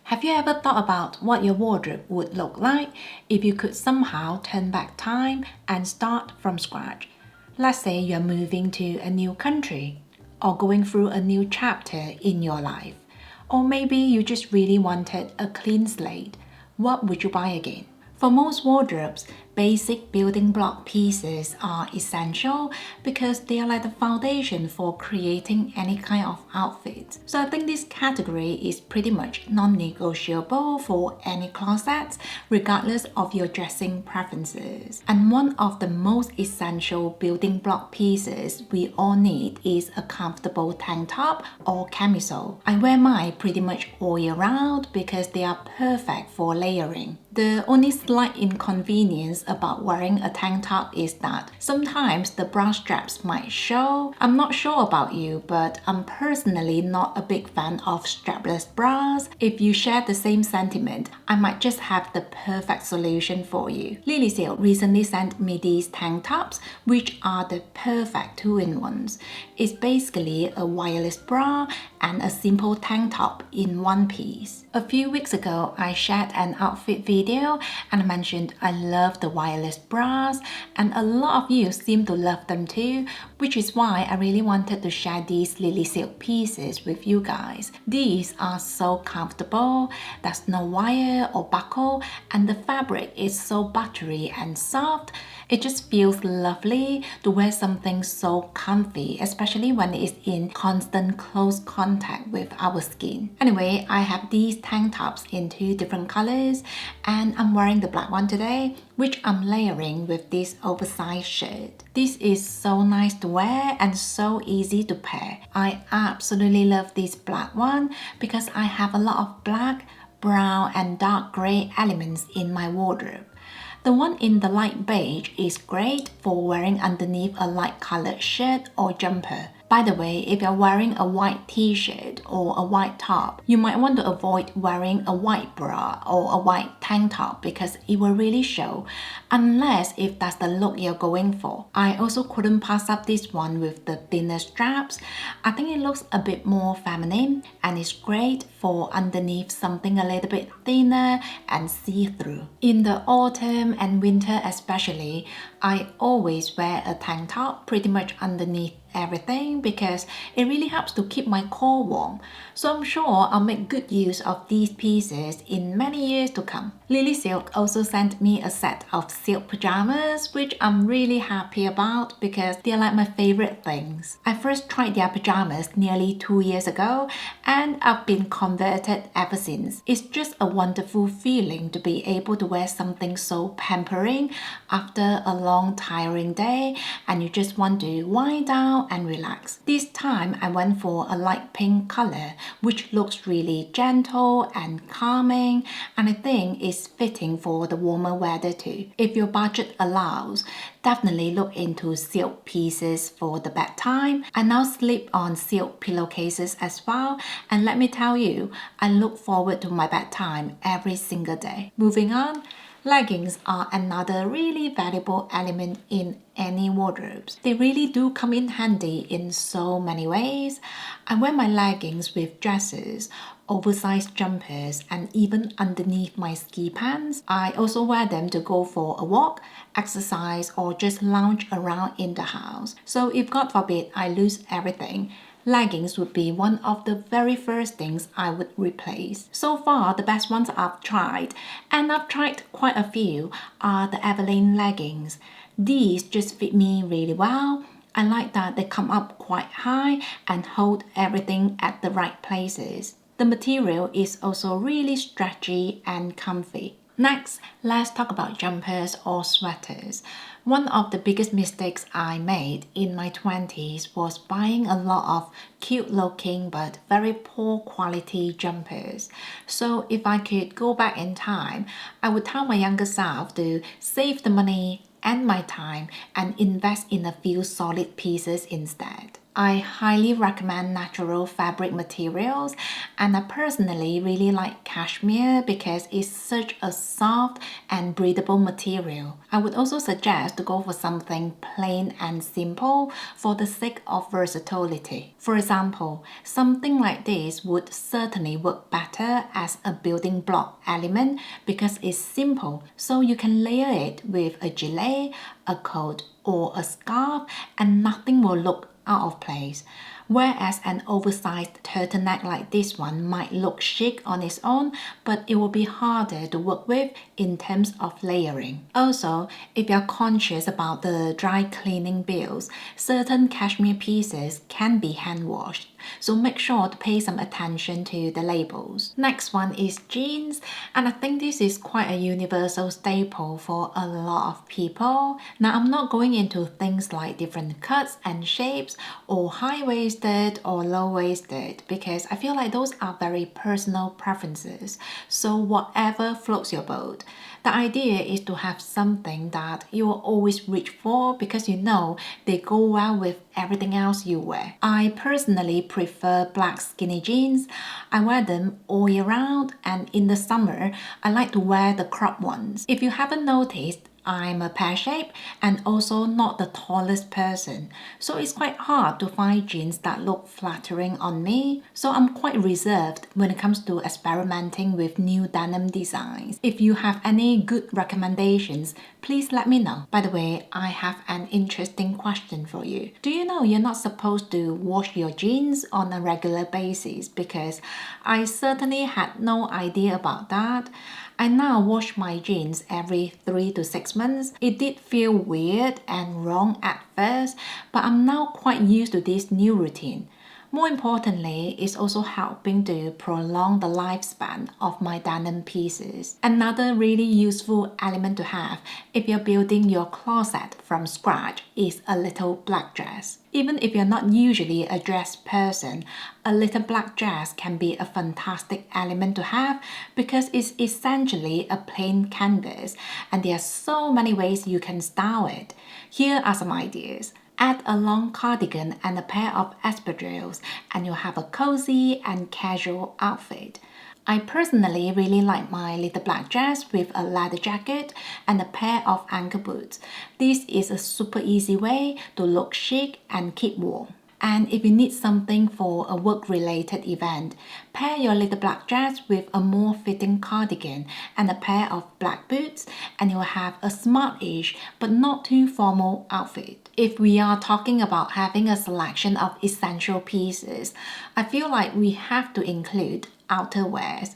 Have you ever thought about what your wardrobe would look like if you could somehow turn back time and start from scratch? Let's say you're moving to a new country or going through a new chapter in your life. Or maybe you just really wanted a clean slate. What would you buy again? For most wardrobes, basic building block pieces are essential because they are like the foundation for creating any kind of outfit. So I think this category is pretty much non-negotiable for any closets, regardless of your dressing preferences. And one of the most essential building block pieces we all need is a comfortable tank top or camisole. I wear mine pretty much all year round because they are perfect for layering. The only slight inconvenience about wearing a tank top is that sometimes the bra straps might show. I'm not sure about you, but I'm personally not a big fan of strapless bras. If you share the same sentiment, I might just have the perfect solution for you. Lilysilk recently sent me these tank tops, which are the perfect two-in-ones. It's basically a wireless bra and a simple tank top in one piece. A few weeks ago, I shared an outfit video and I mentioned I love the wireless bras, and a lot of you seem to love them too, which is why I really wanted to share these Lilysilk pieces with you guys. These are so comfortable, there's no wire or buckle, and the fabric is so buttery and soft. It just feels lovely to wear something so comfy, especially when it's in constant close contact with our skin. Anyway, I have these tank tops in two different colors, and I'm wearing the black one today, which I'm layering with this oversized shirt. This is so nice to wear and so easy to pair. I absolutely love this black one because I have a lot of black, brown, and dark gray elements in my wardrobe. The one in the light beige is great for wearing underneath a light colored shirt or jumper. By the way, if you're wearing a white t-shirt or a white top, you might want to avoid wearing a white bra or a white tank top because it will really show, unless if that's the look you're going for. I also couldn't pass up this one with the thinner straps. I think it looks a bit more feminine and it's great for underneath something a little bit thinner and see-through. In the autumn and winter especially, I always wear a tank top pretty much underneath everything because it really helps to keep my core warm. So I'm sure I'll make good use of these pieces in many years to come. Lilysilk also sent me a set of silk pajamas, which I'm really happy about because they're like my favorite things. I first tried their pajamas nearly 2 years ago and I've been converted ever since. It's just a wonderful feeling to be able to wear something so pampering after a long tiring day and you just want to wind down and relax. This time I went for a light pink color, which looks really gentle and calming, and I think it's fitting for the warmer weather too. If your budget allows, definitely look into silk pieces for the bedtime. I now sleep on silk pillowcases as well, and let me tell you, I look forward to my bedtime every single day. Moving on. Leggings are another really valuable element in any wardrobes. They really do come in handy in so many ways. I wear my leggings with dresses, oversized jumpers, and even underneath my ski pants. I also wear them to go for a walk, exercise, or just lounge around in the house. So if God forbid I lose everything, leggings would be one of the very first things I would replace. So far, the best ones I've tried, and I've tried quite a few, are the Eileen leggings. These just fit me really well. I like that they come up quite high and hold everything at the right places. The material is also really stretchy and comfy. Next, let's talk about jumpers or sweaters. One of the biggest mistakes I made in my 20s was buying a lot of cute looking but very poor quality jumpers. So if I could go back in time, I would tell my younger self to save the money and my time and invest in a few solid pieces instead. I highly recommend natural fabric materials, and I personally really like cashmere because it's such a soft and breathable material. I would also suggest to go for something plain and simple for the sake of versatility. For example, something like this would certainly work better as a building block element because it's simple, so you can layer it with a gilet, a coat, or a scarf, and nothing will look out of place. Whereas an oversized turtleneck like this one might look chic on its own, but it will be harder to work with in terms of layering. Also, if you're conscious about the dry cleaning bills, certain cashmere pieces can be hand washed, so make sure to pay some attention to the labels. Next one is jeans, and I think this is quite a universal staple for a lot of people. Now, I'm not going into things like different cuts and shapes or high-waisted or low-waisted because I feel like those are very personal preferences, so whatever floats your boat. The idea is to have something that you will always reach for because you know they go well with everything else you wear. I personally prefer black skinny jeans. I wear them all year round, and in the summer, I like to wear the crop ones. If you haven't noticed, I'm a pear shape and also not the tallest person, so it's quite hard to find jeans that look flattering on me. So I'm quite reserved when it comes to experimenting with new denim designs. If you have any good recommendations, please let me know. By the way, I have an interesting question for you. Do you know you're not supposed to wash your jeans on a regular basis? Because I certainly had no idea about that. I now wash my jeans every 3 to 6 months. It did feel weird and wrong at first, but I'm now quite used to this new routine. More importantly, it's also helping to prolong the lifespan of my denim pieces. Another really useful element to have if you're building your closet from scratch is a little black dress. Even if you're not usually a dress person, a little black dress can be a fantastic element to have because it's essentially a plain canvas and there are so many ways you can style it. Here are some ideas. Add a long cardigan and a pair of espadrilles and you'll have a cozy and casual outfit. I personally really like my little black dress with a leather jacket and a pair of ankle boots. This is a super easy way to look chic and keep warm. And if you need something for a work-related event, pair your little black dress with a more fitting cardigan and a pair of black boots and you'll have a smart-ish but not too formal outfit. If we are talking about having a selection of essential pieces, I feel like we have to include outerwears.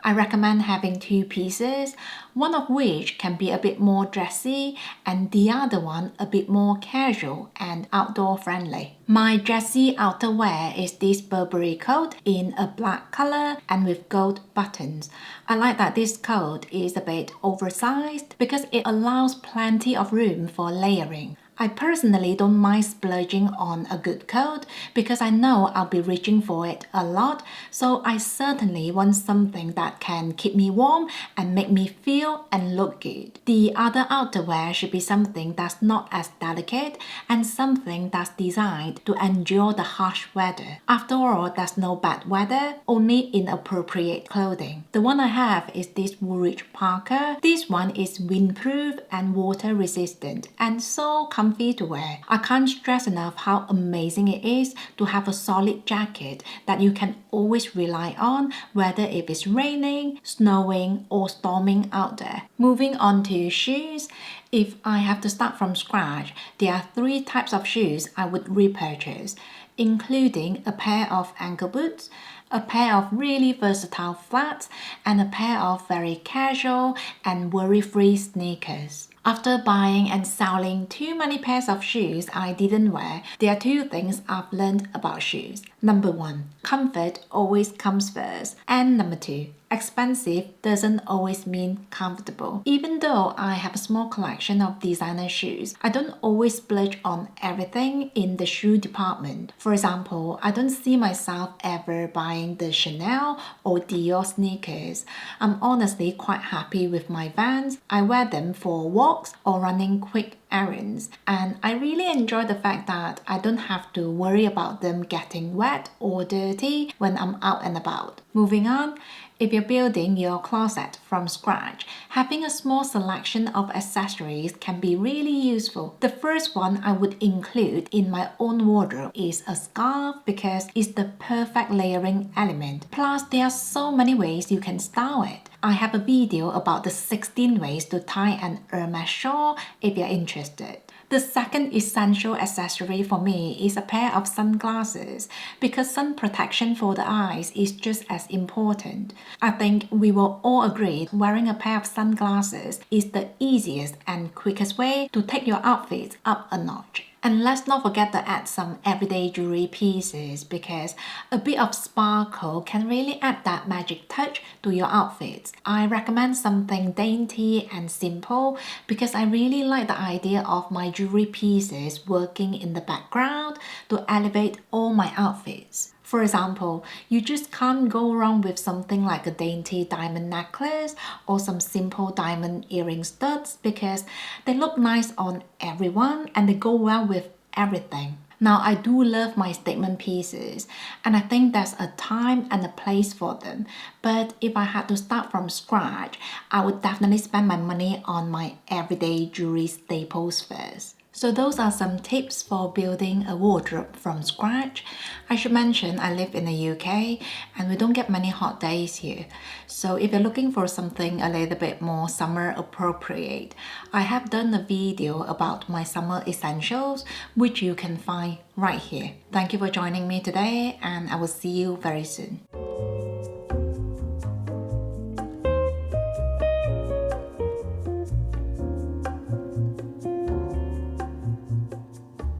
I recommend having 2 pieces, one of which can be a bit more dressy and the other one a bit more casual and outdoor friendly. My dressy outerwear is this Burberry coat in a black color and with gold buttons. I like that this coat is a bit oversized because it allows plenty of room for layering. I personally don't mind splurging on a good coat because I know I'll be reaching for it a lot, so I certainly want something that can keep me warm and make me feel and look good. The other outerwear should be something that's not as delicate and something that's designed to endure the harsh weather. After all, there's no bad weather, only inappropriate clothing. The one I have is this Woolrich Parker. This one is windproof and water resistant and so comfortable to wear. I can't stress enough how amazing it is to have a solid jacket that you can always rely on, whether if it's raining, snowing, or storming out there. Moving on to shoes. If I have to start from scratch, there are 3 types of shoes I would repurchase, including a pair of ankle boots, a pair of really versatile flats, and a pair of very casual and worry-free sneakers. After buying and selling too many pairs of shoes I didn't wear, there are 2 things I've learned about shoes. Number 1, comfort always comes first. And number 2, Expensive doesn't always mean comfortable. Even though I have a small collection of designer shoes, I don't always splurge on everything in the shoe department. For example, I don't see myself ever buying the Chanel or Dior sneakers. I'm honestly quite happy with my Vans. I wear them for walks or running quick errands, and I really enjoy the fact that I don't have to worry about them getting wet or dirty when I'm out and about. Moving on, if you're building your closet from scratch, having a small selection of accessories can be really useful. The first one I would include in my own wardrobe is a scarf because it's the perfect layering element. Plus, there are so many ways you can style it. I have a video about the 16 ways to tie an Hermes shawl if you're interested. The second essential accessory for me is a pair of sunglasses because sun protection for the eyes is just as important. I think we will all agree wearing a pair of sunglasses is the easiest and quickest way to take your outfit up a notch. And let's not forget to add some everyday jewelry pieces because a bit of sparkle can really add that magic touch to your outfits. I recommend something dainty and simple because I really like the idea of my jewelry pieces working in the background to elevate all my outfits. For example, you just can't go wrong with something like a dainty diamond necklace or some simple diamond earring studs because they look nice on everyone and they go well with everything. Now, I do love my statement pieces, and I think there's a time and a place for them. But if I had to start from scratch, I would definitely spend my money on my everyday jewelry staples first. So those are some tips for building a wardrobe from scratch. I should mention I live in the UK and we don't get many hot days here. So if you're looking for something a little bit more summer appropriate, I have done a video about my summer essentials, which you can find right here. Thank you for joining me today, and I will see you very soon.